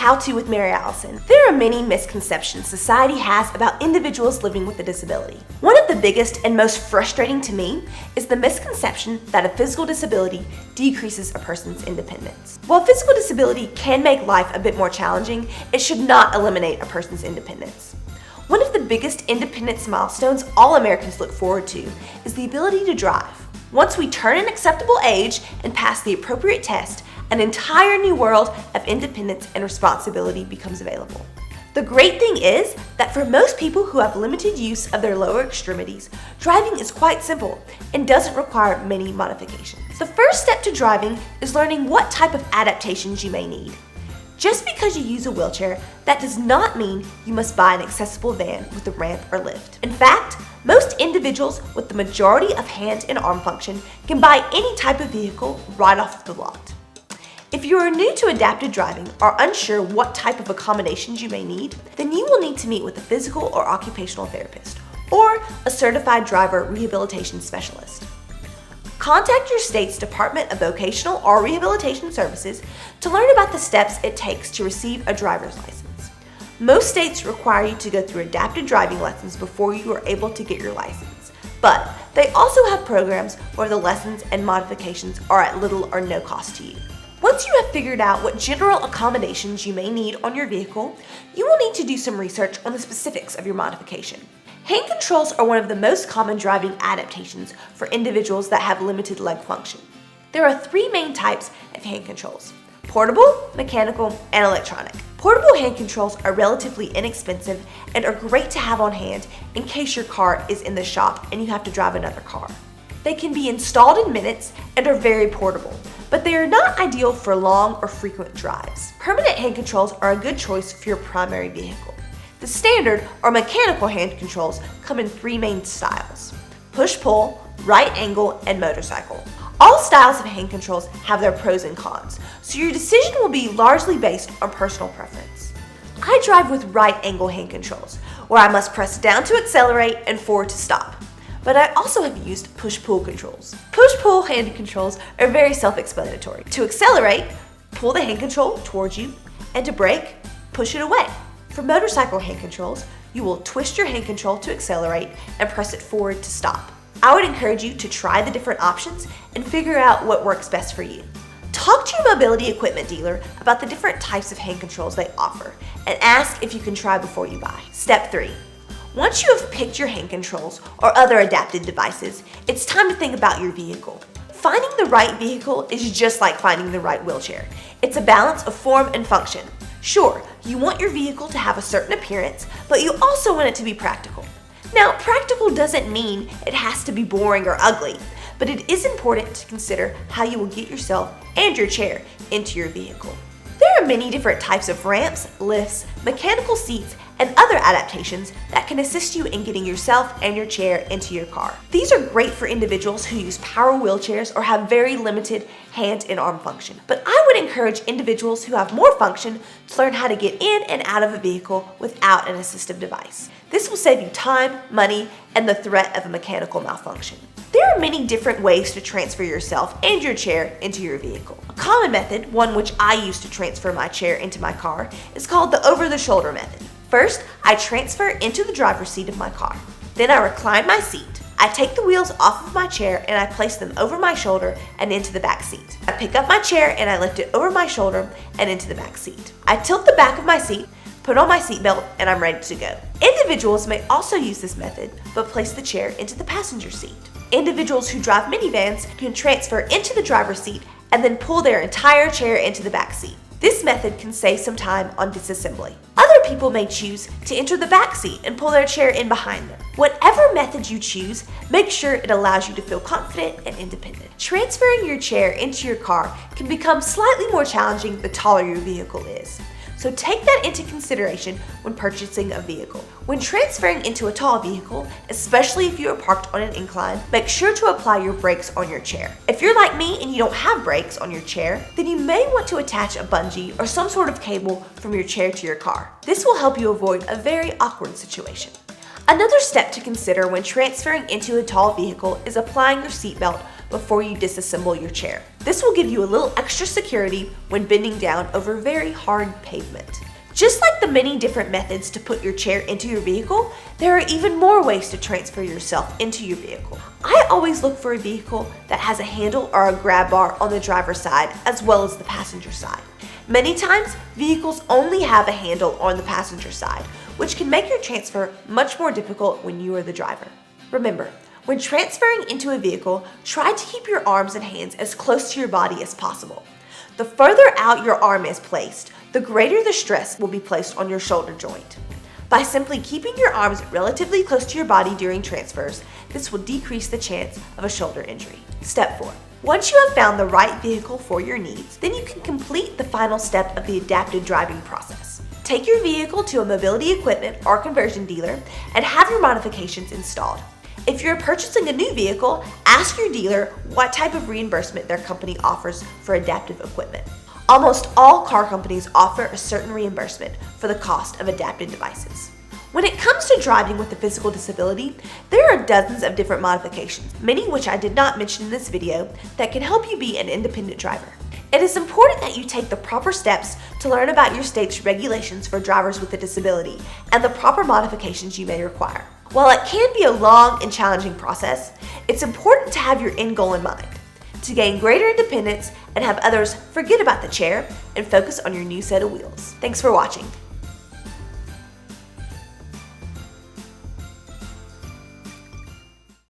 How-To with Mary Allison. There are many misconceptions society has about individuals living with a disability. One of the biggest and most frustrating to me is the misconception that a physical disability decreases a person's independence. While physical disability can make life a bit more challenging, it should not eliminate a person's independence. One of the biggest independence milestones all Americans look forward to is the ability to drive. Once we turn an acceptable age and pass the appropriate test, an entire new world of independence and responsibility becomes available. The great thing is that for most people who have limited use of their lower extremities, driving is quite simple and doesn't require many modifications. The first step to driving is learning what type of adaptations you may need. Just because you use a wheelchair, that does not mean you must buy an accessible van with a ramp or lift. In fact, most individuals with the majority of hand and arm function can buy any type of vehicle right off the lot. If you are new to adapted driving or unsure what type of accommodations you may need, then you will need to meet with a physical or occupational therapist or a certified driver rehabilitation specialist. Contact your state's Department of Vocational or Rehabilitation Services to learn about the steps it takes to receive a driver's license. Most states require you to go through adapted driving lessons before you are able to get your license, but they also have programs where the lessons and modifications are at little or no cost to you. Once you have figured out what general accommodations you may need on your vehicle, you will need to do some research on the specifics of your modification. Hand controls are one of the most common driving adaptations for individuals that have limited leg function. There are three main types of hand controls: portable, mechanical, and electronic. Portable hand controls are relatively inexpensive and are great to have on hand in case your car is in the shop and you have to drive another car. They can be installed in minutes and are very portable, but they are not ideal for long or frequent drives. Permanent hand controls are a good choice for your primary vehicle. The standard or mechanical hand controls come in three main styles: push-pull, right angle, and motorcycle. All styles of hand controls have their pros and cons, so your decision will be largely based on personal preference. I drive with right angle hand controls, where I must press down to accelerate and forward to stop. But I also have used push-pull controls. Push-pull hand controls are very self-explanatory. To accelerate, pull the hand control towards you, and to brake, push it away. For motorcycle hand controls, you will twist your hand control to accelerate and press it forward to stop. I would encourage you to try the different options and figure out what works best for you. Talk to your mobility equipment dealer about the different types of hand controls they offer and ask if you can try before you buy. Step 3. Once you have picked your hand controls or other adapted devices, it's time to think about your vehicle. Finding the right vehicle is just like finding the right wheelchair. It's a balance of form and function. Sure, you want your vehicle to have a certain appearance, but you also want it to be practical. Now, practical doesn't mean it has to be boring or ugly, but it is important to consider how you will get yourself and your chair into your vehicle. There are many different types of ramps, lifts, mechanical seats, and other adaptations that can assist you in getting yourself and your chair into your car. These are great for individuals who use power wheelchairs or have very limited hand and arm function. But I would encourage individuals who have more function to learn how to get in and out of a vehicle without an assistive device. This will save you time, money, and the threat of a mechanical malfunction. There are many different ways to transfer yourself and your chair into your vehicle. A common method, one which I use to transfer my chair into my car, is called the over-the-shoulder method. First, I transfer into the driver's seat of my car. Then I recline my seat. I take the wheels off of my chair and I place them over my shoulder and into the back seat. I pick up my chair and I lift it over my shoulder and into the back seat. I tilt the back of my seat, put on my seatbelt, and I'm ready to go. Individuals may also use this method, but place the chair into the passenger seat. Individuals who drive minivans can transfer into the driver's seat and then pull their entire chair into the back seat. This method can save some time on disassembly. Other people may choose to enter the back seat and pull their chair in behind them. Whatever method you choose, make sure it allows you to feel confident and independent. Transferring your chair into your car can become slightly more challenging the taller your vehicle is. So take that into consideration when purchasing a vehicle. When transferring into a tall vehicle, especially if you are parked on an incline, make sure to apply your brakes on your chair. If you're like me and you don't have brakes on your chair, then you may want to attach a bungee or some sort of cable from your chair to your car. This will help you avoid a very awkward situation. Another step to consider when transferring into a tall vehicle is applying your seatbelt before you disassemble your chair. This will give you a little extra security when bending down over very hard pavement. Just like the many different methods to put your chair into your vehicle, there are even more ways to transfer yourself into your vehicle. I always look for a vehicle that has a handle or a grab bar on the driver's side as well as the passenger side. Many times, vehicles only have a handle on the passenger side, which can make your transfer much more difficult when you are the driver. Remember, when transferring into a vehicle, try to keep your arms and hands as close to your body as possible. The further out your arm is placed, the greater the stress will be placed on your shoulder joint. By simply keeping your arms relatively close to your body during transfers, this will decrease the chance of a shoulder injury. Step 4. Once you have found the right vehicle for your needs, then you can complete the final step of the adapted driving process. Take your vehicle to a mobility equipment or conversion dealer and have your modifications installed. If you're purchasing a new vehicle, ask your dealer what type of reimbursement their company offers for adaptive equipment. Almost all car companies offer a certain reimbursement for the cost of adapted devices. When it comes to driving with a physical disability, there are dozens of different modifications, many which I did not mention in this video, that can help you be an independent driver. It is important that you take the proper steps to learn about your state's regulations for drivers with a disability and the proper modifications you may require. While it can be a long and challenging process, it's important to have your end goal in mind, to gain greater independence and have others forget about the chair and focus on your new set of wheels. Thanks for watching.